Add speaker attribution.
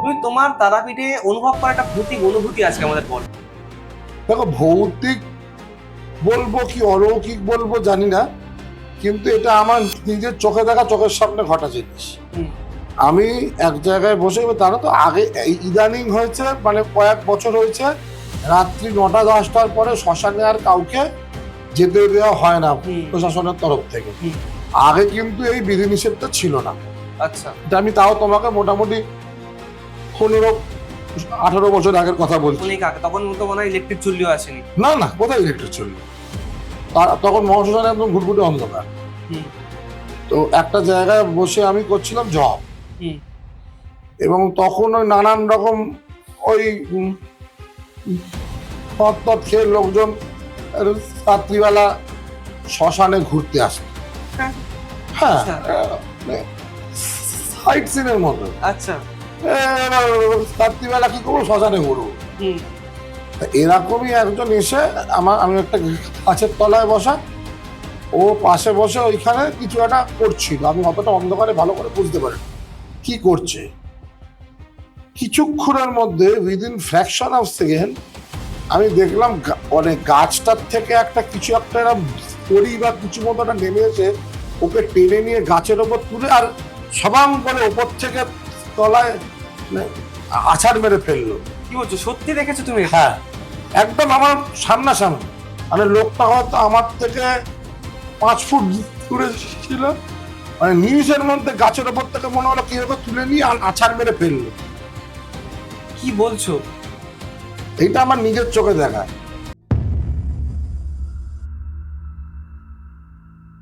Speaker 1: তুমি তোমার তারাপীঠে অনুভব করা একটা ভৌতিক অনুভূতি আজকে আমাদের বল।
Speaker 2: দেখো, ভৌতিক বলবো কি অলৌকিক বলবো জানি না, কিন্তু এটা আমার নিজের চোখে দেখা, চোখের সামনে ঘটা জিনিস। আমি এক জায়গায় বসে, তারা তো আগে ইদানিং হয়েছে, মানে কয়েক বছর হয়েছে, রাত্রি 9টা-10টার পরে শ্মশানে আর কাউকে যেতে দেওয়া হয় না প্রশাসনের তরফ থেকে। আগে কিন্তু এই বিধিনিষেধটা ছিল না।
Speaker 1: আচ্ছা,
Speaker 2: এটা আমি তাও তোমাকে মোটামুটি 15-18 বছর আগের কথা বলছি।
Speaker 1: অনেক আগে, তখন তো মনে হয় ইলেকট্রিক চুল্লিও আসেনি।
Speaker 2: না না, কোথায় ইলেকট্রিক ছিল? তখন মহাশ্মশানে একদম ঘুটঘুটে অন্ধকার। তো একটা জায়গায় বসে আমি করছিলাম জব, এবং তখন ওই নানান রকম ওই পথ পথ খেয়ে লোকজন রাত্রিবেলা শ্মশানে ঘুরতে আসে। হ্যাঁ, সাইট সিনের মতো।
Speaker 1: আচ্ছা,
Speaker 2: রাত্রিবেলা কি করবো, শ্মশানে ঘুরবো। এরকমই একজন এসে আমি একটা গাছের তলায় বসা, ও পাশে বসে ওইখানে কিছু একটা করছিল। আমি অতটা অন্ধকারে ভালো করে বুঝতে পারি কি করছে। কিছুক্ষণের মধ্যে উইদিন ফ্র্যাকশন অফ সেকেন্ড আমি দেখলাম মানে গাছটার থেকে কিছু একটা পরি বা কিছু মতো একটা নেমে এসে ওকে টেনে নিয়ে গাছের ওপর তুলে আর সবাং করে ওপর থেকে তলায় আছাড় মেরে ফেললো।
Speaker 1: কি বলছো, সত্যি দেখেছো তুমি?
Speaker 2: হ্যাঁ, একদম আমার সামনাসামনি। মানে লোকটা হয়তো আমার থেকে 5 ফুট দূরে ছিল, মানে নিমিষের মধ্যে গাছের ওপর থেকে মনে হলো কিভাবে তুলে নিয়ে আছাড় মেরে ফেললো।
Speaker 1: কি বলছো?
Speaker 2: এইটা আমার নিজের চোখে দেখা।